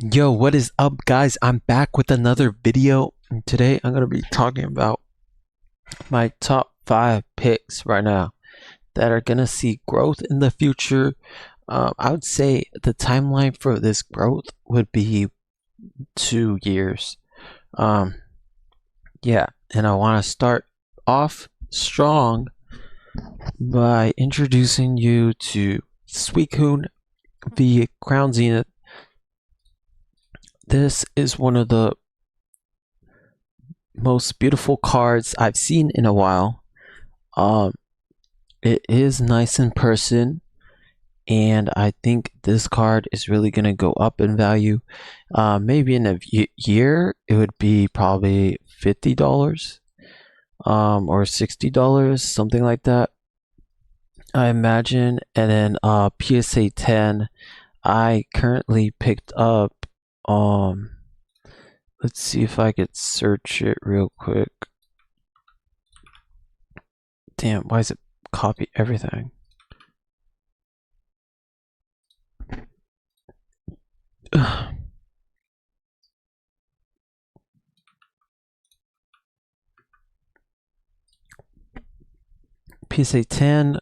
Yo, what is up, guys? I'm back with another video. And today I'm going to be talking about my top 5 picks right now that are going to see growth in the future. I would say the timeline for this growth would be 2 years. Um, yeah, and I want to start off strong by introducing you to Suicune the Crown Zenith. This is one of the most beautiful cards I've seen in a while. Um, it is nice in person, and I think this card is really gonna go up in value. Maybe in a year, it would be probably $50, or $60, something like that, I imagine. And then PSA 10, I currently picked up. Let's see if I could search it real quick. Damn, why is it copy everything? PSA 10,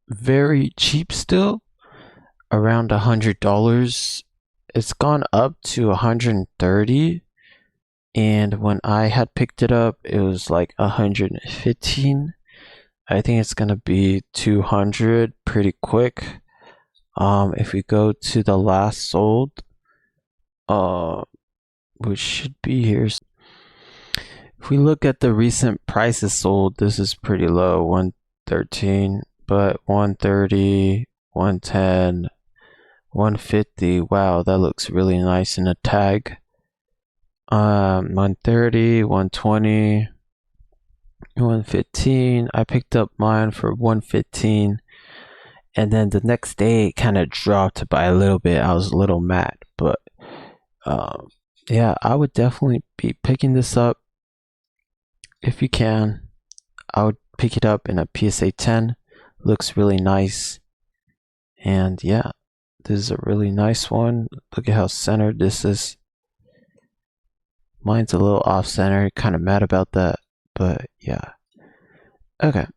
very cheap still, around $100. It's gone up to 130, and when I had picked it up, it was like 115. I think it's gonna be 200 pretty quick. If we go to the last sold, which should be here. If we look at the recent prices sold, this is pretty low, 113, but 130, 110, 150. Wow, that looks really nice in a tag. 130, 120, 115. I picked up mine for 115, and then the next day it kind of dropped by a little bit. I was a little mad, but yeah, I would definitely be picking this up if you can. I would pick it up in a PSA 10. Looks really nice, and yeah, this is a really nice one. Look at how centered this is. Mine's a little off center, kind of mad about that, but yeah. Okay,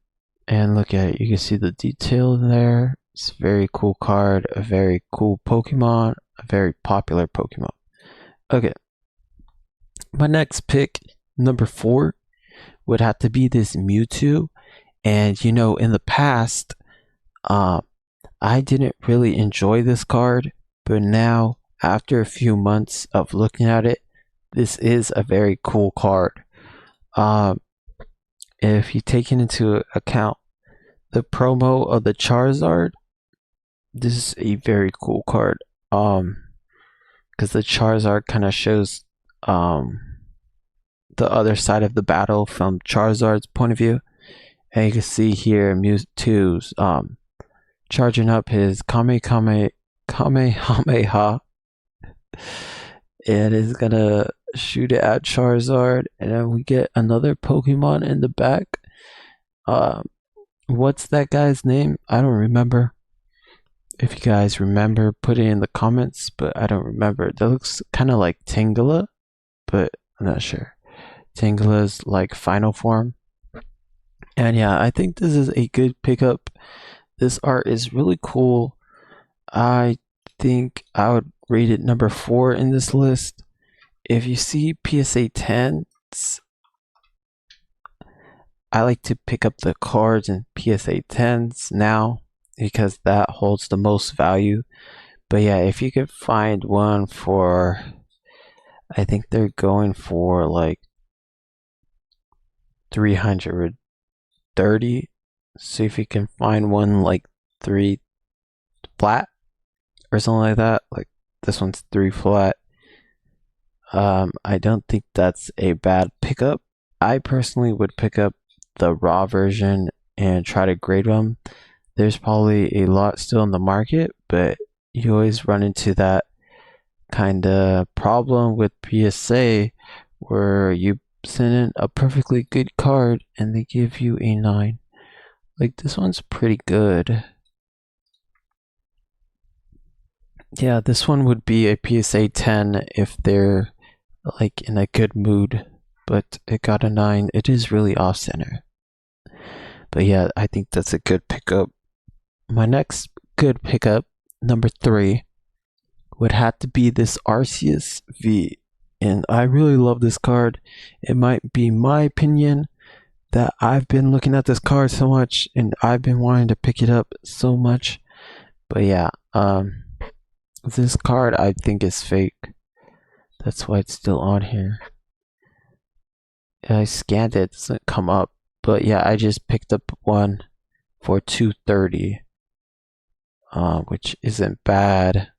and look at it, you can see the detail there. It's a very cool card, a very cool Pokemon, a very popular Pokemon. Okay, my next pick, number 4, would have to be this Mewtwo. And you know, in the past, I didn't really enjoy this card, but now, after a few months of looking at it, this is a very cool card. If you take into account the promo of the Charizard, this is a very cool card. Because the Charizard kind of shows the other side of the battle from Charizard's point of view. And you can see here Mewtwo's charging up his Kamehameha, and is gonna shoot it at Charizard, and then we get another Pokemon in the back. What's that guy's name? I don't remember. If you guys remember, put it in the comments, but I don't remember. That looks kind of like Tangela, but I'm not sure. Tangela's like final form. And yeah, I think this is a good pickup. This art is really cool. I think I would rate it number 4 in this list. If you see PSA 10s, I like to pick up the cards in PSA 10s now because that holds the most value. But yeah, if you could find one for, I think they're going for like 330. So if you can find one like 3 flat or something like that, like this one's 3 flat, I don't think that's a bad pickup. I personally would pick up the raw version and try to grade them. There's probably a lot still in the market, but you always run into that kind of problem with PSA where you send in a perfectly good card and they give you a 9. Like, this one's pretty good. Yeah, this one would be a PSA 10 if they're like in a good mood, but it got a 9. It is really off center. But yeah, I think that's a good pickup. My next good pickup, number 3, would have to be this Arceus V. And I really love this card. It might be my opinion that I've been looking at this card so much and I've been wanting to pick it up so much. But yeah, this card I think is fake. That's why it's still on here. I scanned it, it doesn't come up. But yeah, I just picked up one for $230, which isn't bad.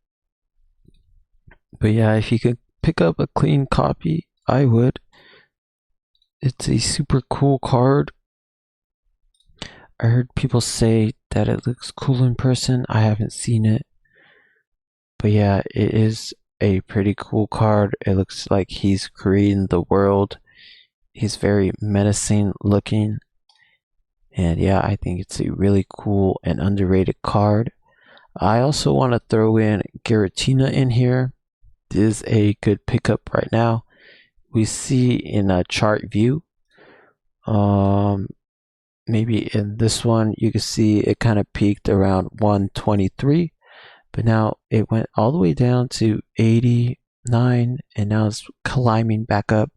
But yeah, if you could pick up a clean copy, I would. It's a super cool card. I heard people say that it looks cool in person. I haven't seen it. But yeah, it is a pretty cool card. It looks like he's creating the world. He's very menacing looking. And yeah, I think it's a really cool and underrated card. I also want to throw in Giratina in here. This is a good pickup right now. We see in a chart view, maybe in this one, you can see it kind of peaked around 123, but now it went all the way down to 89, and now it's climbing back up.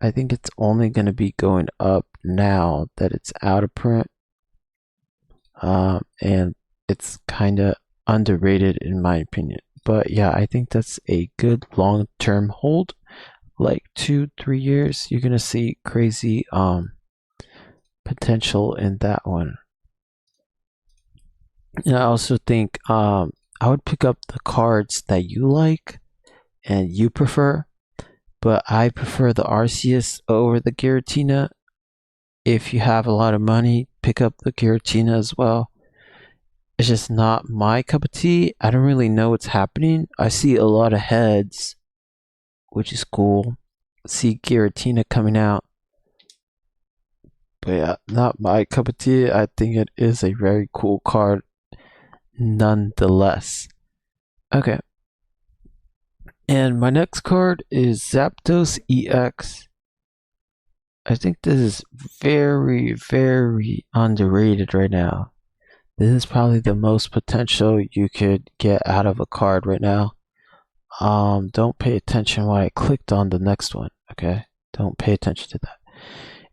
I think it's only going to be going up now that it's out of print, and it's kind of underrated in my opinion. But yeah, I think that's a good long-term hold. Like 2-3 years, you're gonna see crazy potential in that one. And I also think I would pick up the cards that you like and you prefer, but I prefer the Arceus over the Giratina. If you have a lot of money, pick up the Giratina as well. It's just not my cup of tea. I don't really know what's happening. I see a lot of heads, which is cool. See Giratina coming out. But yeah, not my cup of tea. I think it is a very cool card nonetheless. Okay. And my next card is Zapdos EX. I think this is very, very underrated right now. This is probably the most potential you could get out of a card right now. Don't pay attention when I clicked on the next one, okay? Don't pay attention to that.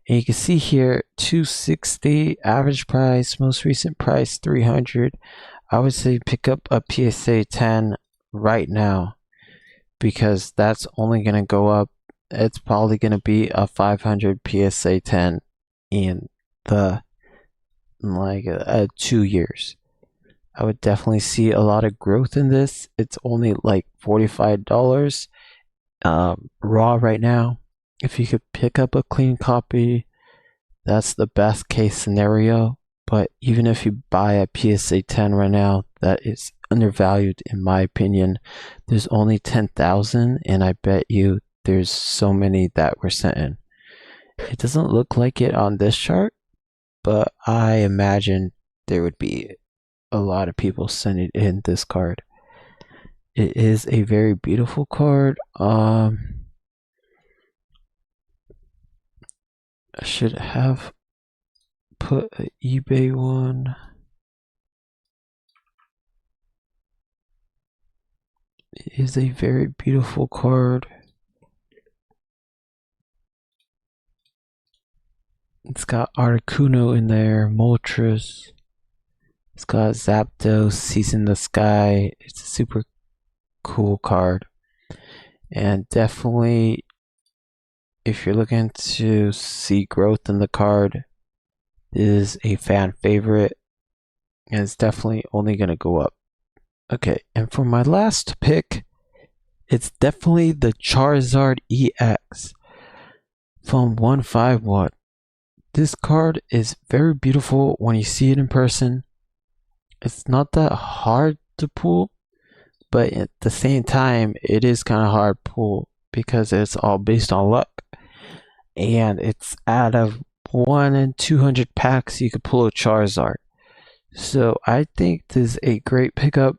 And you can see here, 260 average price, most recent price 300. I would say pick up a PSA 10 right now because that's only gonna go up. It's probably gonna be a 500 PSA 10 in the like 2 years. I would definitely see a lot of growth in this. It's only like $45 raw right now. If you could pick up a clean copy, that's the best case scenario. But even if you buy a PSA 10 right now, that is undervalued in my opinion. There's only 10,000, and I bet you there's so many that were sent in. It doesn't look like it on this chart, but I imagine there would be a lot of people sending in this card. It is a very beautiful card. I should have put an eBay one. It is a very beautiful card. It's got Articuno in there, Moltres. It's got Zapdos, Seas in the Sky. It's a super cool card. And definitely, if you're looking to see growth in the card, this is a fan favorite. And it's definitely only going to go up. Okay, and for my last pick, it's definitely the Charizard EX from 151. This card is very beautiful when you see it in person. It's not that hard to pull, but at the same time, it is kind of hard to pull because it's all based on luck. And it's out of 1 in 200 packs you could pull a Charizard. So I think this is a great pickup.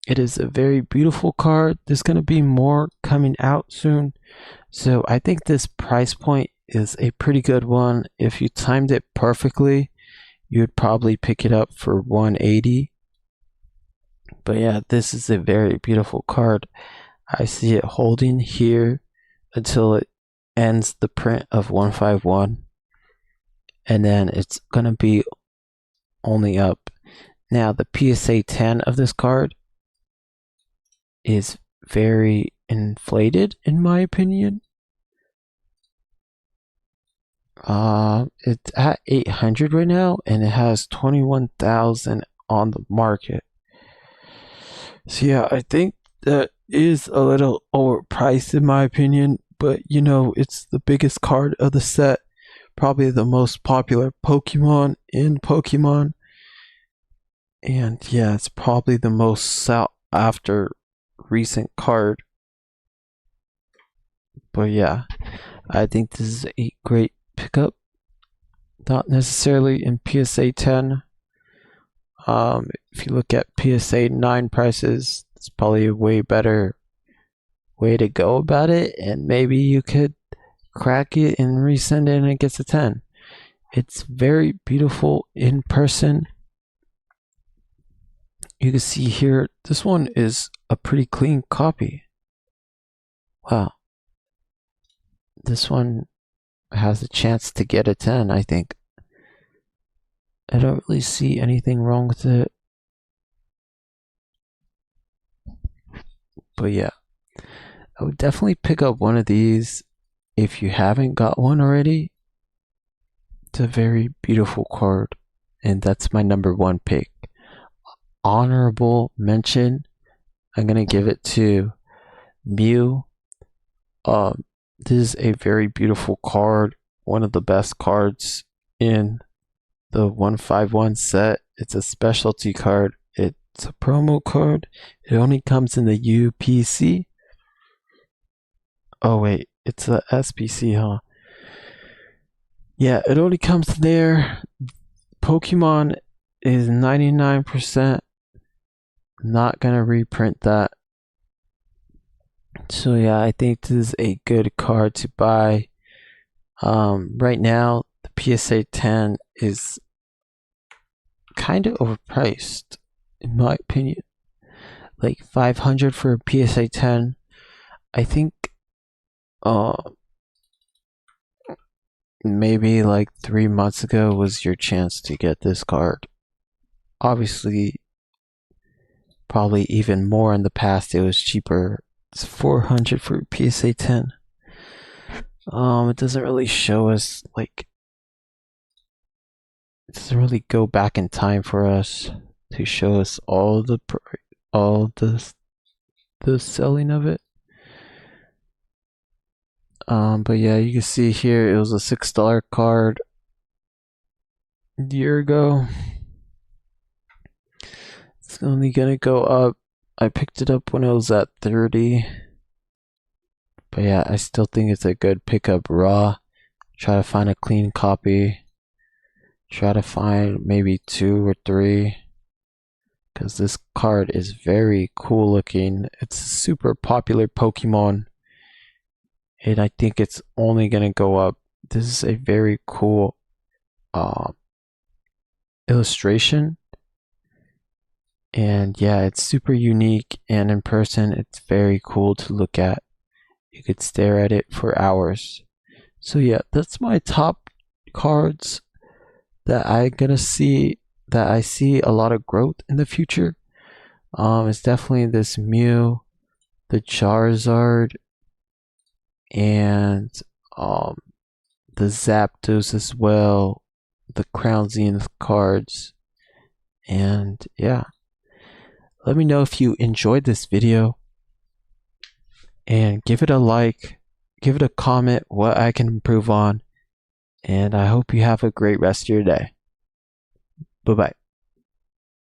It is a very beautiful card. There's going to be more coming out soon. So I think this price point is a pretty good one. If you timed it perfectly, you would probably pick it up for 180. But yeah, this is a very beautiful card. I see it holding here until it ends the print of 151. And then it's going to be only up. Now, the PSA 10 of this card is very inflated, in my opinion. It's at 800 right now, and it has 21,000 on the market. So yeah, I think that is a little overpriced in my opinion, but you know, it's the biggest card of the set, probably the most popular Pokemon in Pokemon, and yeah, it's probably the most sought after recent card. But yeah, I think this is a great pickup. Not necessarily in PSA 10. If you look at PSA 9 prices, it's probably a way better way to go about it, and maybe you could crack it and resend it and it gets a 10. It's very beautiful in person. You can see here, this one is a pretty clean copy. Wow. This one has a chance to get a 10, I think. I don't really see anything wrong with it. But yeah, I would definitely pick up one of these if you haven't got one already. It's a very beautiful card, and that's my number one pick. Honorable mention, I'm gonna give it to Mew. This is a very beautiful card, one of the best cards in the 151 set. It's a specialty card. It's a promo card. It only comes in the UPC. Oh wait, it's a SPC, huh? Yeah, it only comes there. Pokemon is 99%. Not gonna reprint that. So yeah, I think this is a good card to buy. Right now, the PSA 10 is kind of overpriced, in my opinion. Like 500 for a PSA 10. I think maybe like 3 months ago was your chance to get this card. Obviously, probably even more in the past, it was cheaper. It's 400 for PSA 10. It doesn't really show us, like, it doesn't really go back in time for us to show us all the selling of it. But yeah, you can see here it was a $6 card a year ago. It's only gonna go up. I picked it up when it was at 30. But yeah, I still think it's a good pickup raw. Try to find a clean copy. Try to find maybe 2 or 3. Because this card is very cool looking. It's a super popular Pokemon. And I think it's only gonna go up. This is a very cool illustration. And yeah, it's super unique, and in person it's very cool to look at. You could stare at it for hours. So yeah, that's my top cards that I see a lot of growth in the future. It's definitely this Mew, the Charizard, and the Zapdos as well, the Crown Zenith cards. And yeah, let me know if you enjoyed this video, and give it a like, give it a comment what I can improve on, and I hope you have a great rest of your day. Bye bye.